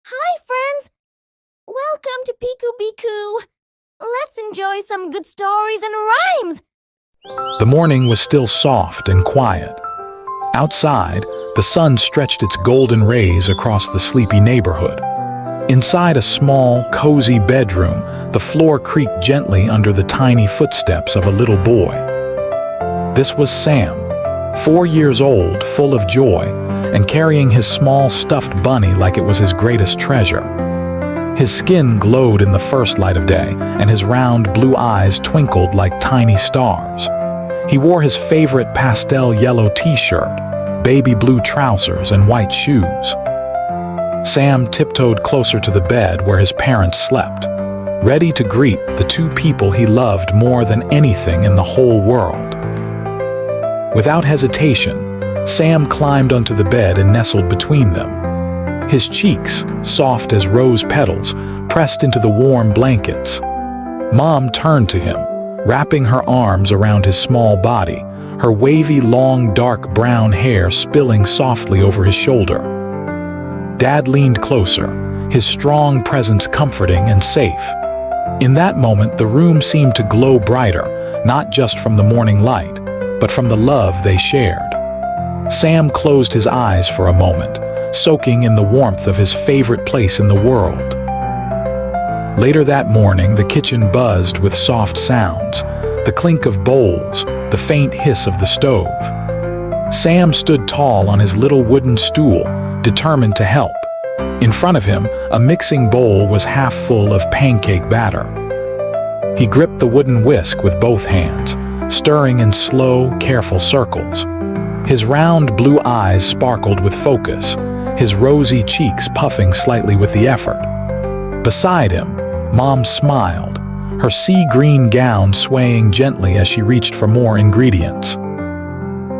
Hi, friends! Welcome to Piku Biku. Let's enjoy some good stories and rhymes. The morning was still soft and quiet. Outside, the sun stretched its golden rays across the sleepy neighborhood. Inside a small, cozy bedroom, the floor creaked gently under the tiny footsteps of a little boy. This was Sam, 4 years old, full of joy, and carrying his small stuffed bunny like it was his greatest treasure. His skin glowed in the first light of day, and his round blue eyes twinkled like tiny stars. He wore his favorite pastel yellow t-shirt, baby blue trousers, and white shoes. Sam tiptoed closer to the bed where his parents slept, ready to greet the two people he loved more than anything in the whole world. Without hesitation, Sam climbed onto the bed and nestled between them. His cheeks, soft as rose petals, pressed into the warm blankets. Mom turned to him, wrapping her arms around his small body, her wavy, long, dark brown hair spilling softly over his shoulder. Dad leaned closer, his strong presence comforting and safe. In that moment, the room seemed to glow brighter, not just from the morning light, but from the love they shared. Sam closed his eyes for a moment, soaking in the warmth of his favorite place in the world. Later that morning, the kitchen buzzed with soft sounds, the clink of bowls, the faint hiss of the stove. Sam stood tall on his little wooden stool, determined to help. In front of him, a mixing bowl was half full of pancake batter. He gripped the wooden whisk with both hands, stirring in slow, careful circles. His round blue eyes sparkled with focus, his rosy cheeks puffing slightly with the effort. Beside him, Mom smiled, her sea-green gown swaying gently as she reached for more ingredients.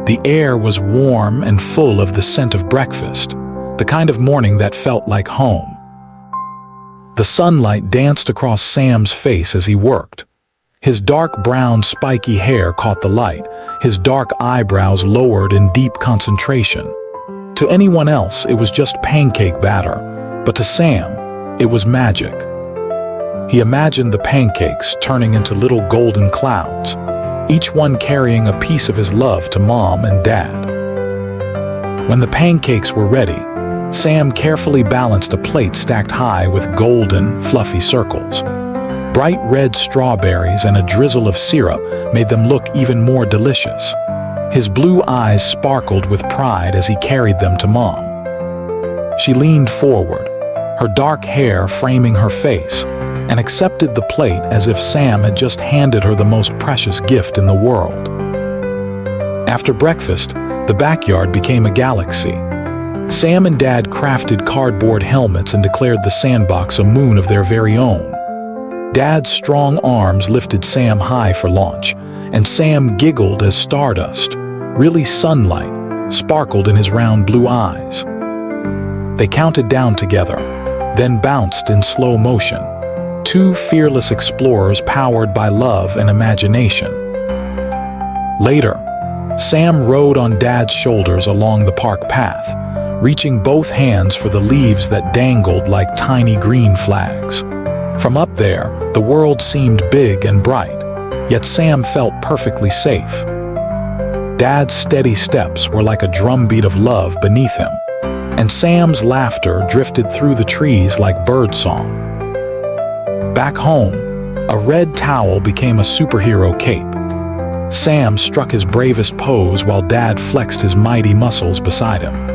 The air was warm and full of the scent of breakfast, the kind of morning that felt like home. The sunlight danced across Sam's face as he worked. His dark brown spiky hair caught the light, his dark eyebrows lowered in deep concentration. To anyone else, it was just pancake batter, but to Sam, it was magic. He imagined the pancakes turning into little golden clouds, each one carrying a piece of his love to Mom and Dad. When the pancakes were ready, Sam carefully balanced a plate stacked high with golden, fluffy circles. Bright red strawberries and a drizzle of syrup made them look even more delicious. His blue eyes sparkled with pride as he carried them to Mom. She leaned forward, her dark hair framing her face, and accepted the plate as if Sam had just handed her the most precious gift in the world. After breakfast, the backyard became a galaxy. Sam and Dad crafted cardboard helmets and declared the sandbox a moon of their very own. Dad's strong arms lifted Sam high for launch, and Sam giggled as stardust, really sunlight, sparkled in his round blue eyes. They counted down together, then bounced in slow motion, two fearless explorers powered by love and imagination. Later, Sam rode on Dad's shoulders along the park path, reaching both hands for the leaves that dangled like tiny green flags. From up there, the world seemed big and bright, yet Sam felt perfectly safe. Dad's steady steps were like a drumbeat of love beneath him, and Sam's laughter drifted through the trees like birdsong. Back home, a red towel became a superhero cape. Sam struck his bravest pose while Dad flexed his mighty muscles beside him.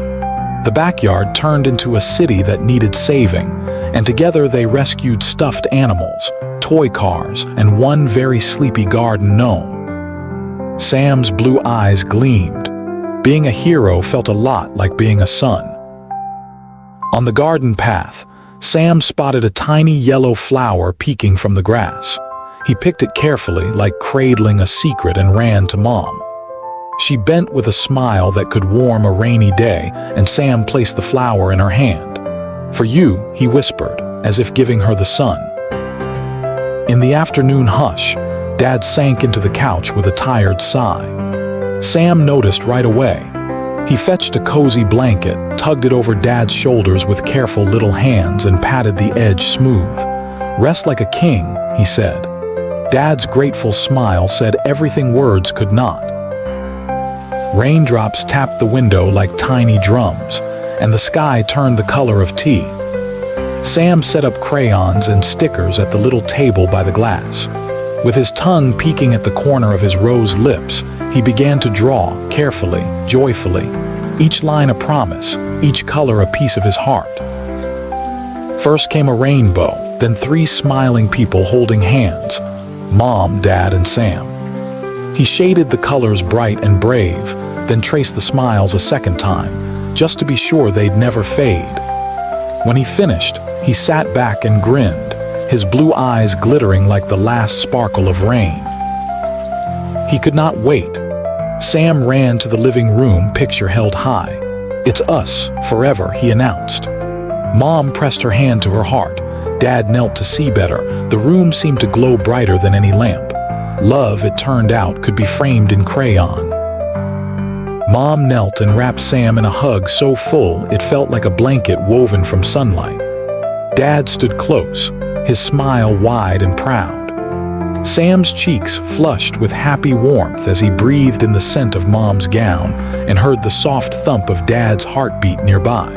The backyard turned into a city that needed saving, and together they rescued stuffed animals, toy cars, and one very sleepy garden gnome. Sam's blue eyes gleamed. Being a hero felt a lot like being a son. On the garden path, Sam spotted a tiny yellow flower peeking from the grass. He picked it carefully, like cradling a secret, and ran to Mom. She bent with a smile that could warm a rainy day, and Sam placed the flower in her hand. "For you," he whispered, as if giving her the sun. In the afternoon hush, Dad sank into the couch with a tired sigh. Sam noticed right away. He fetched a cozy blanket, tugged it over Dad's shoulders with careful little hands, and patted the edge smooth. "Rest like a king," he said. Dad's grateful smile said everything words could not. Raindrops tapped the window like tiny drums, and the sky turned the color of tea. Sam set up crayons and stickers at the little table by the glass. With his tongue peeking at the corner of his rose lips, he began to draw, carefully, joyfully, each line a promise, each color a piece of his heart. First came a rainbow, then 3 smiling people holding hands, Mom, Dad, and Sam. He shaded the colors bright and brave, then traced the smiles a second time, just to be sure they'd never fade. When he finished, he sat back and grinned, his blue eyes glittering like the last sparkle of rain. He could not wait. Sam ran to the living room, picture held high. "It's us, forever," he announced. Mom pressed her hand to her heart. Dad knelt to see better. The room seemed to glow brighter than any lamp. Love, it turned out, could be framed in crayon. Mom knelt and wrapped Sam in a hug so full it felt like a blanket woven from sunlight. Dad stood close, his smile wide and proud. Sam's cheeks flushed with happy warmth as he breathed in the scent of Mom's gown and heard the soft thump of Dad's heartbeat nearby.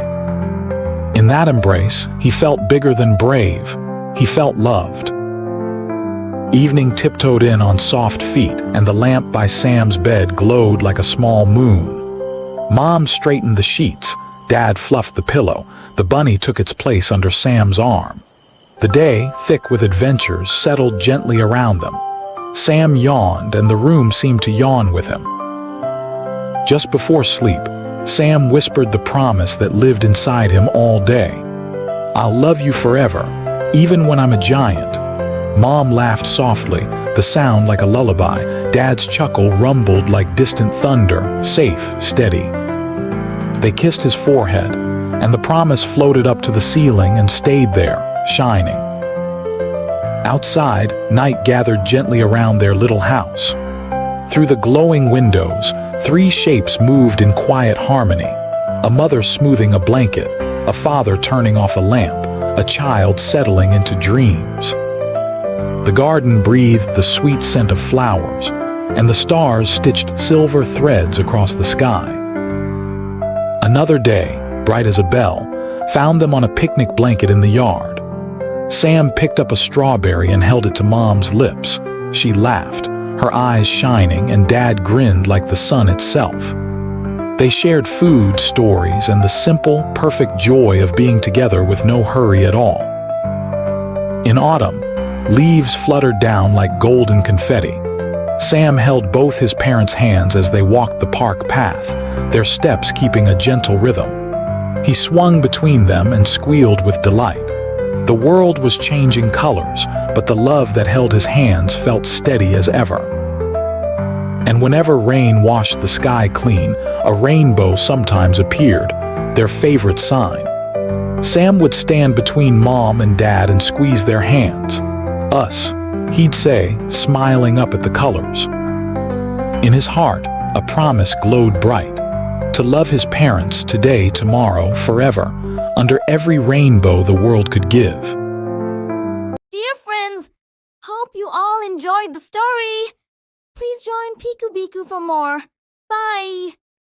In that embrace, he felt bigger than brave. He felt loved. Evening tiptoed in on soft feet, and the lamp by Sam's bed glowed like a small moon. Mom straightened the sheets. Dad fluffed the pillow. The bunny took its place under Sam's arm. The day, thick with adventures, settled gently around them. Sam yawned, and the room seemed to yawn with him. Just before sleep, Sam whispered the promise that lived inside him all day. "I'll love you forever, even when I'm a giant." Mom laughed softly, the sound like a lullaby. Dad's chuckle rumbled like distant thunder, safe, steady. They kissed his forehead, and the promise floated up to the ceiling and stayed there, shining. Outside, night gathered gently around their little house. Through the glowing windows, 3 shapes moved in quiet harmony. A mother smoothing a blanket, a father turning off a lamp, a child settling into dreams. The garden breathed the sweet scent of flowers, and the stars stitched silver threads across the sky. Another day, bright as a bell, found them on a picnic blanket in the yard. Sam picked up a strawberry and held it to Mom's lips. She laughed, her eyes shining, and Dad grinned like the sun itself. They shared food, stories, and the simple, perfect joy of being together with no hurry at all. In autumn, leaves fluttered down like golden confetti. Sam held both his parents' hands as they walked the park path, their steps keeping a gentle rhythm. He swung between them and squealed with delight. The world was changing colors, but the love that held his hands felt steady as ever. And whenever rain washed the sky clean, a rainbow sometimes appeared, their favorite sign. Sam would stand between Mom and Dad and squeeze their hands. "Us," he'd say, smiling up at the colors. In his heart, a promise glowed bright. To love his parents today, tomorrow, forever, under every rainbow the world could give. Dear friends, hope you all enjoyed the story. Please join Piku Biku for more. Bye!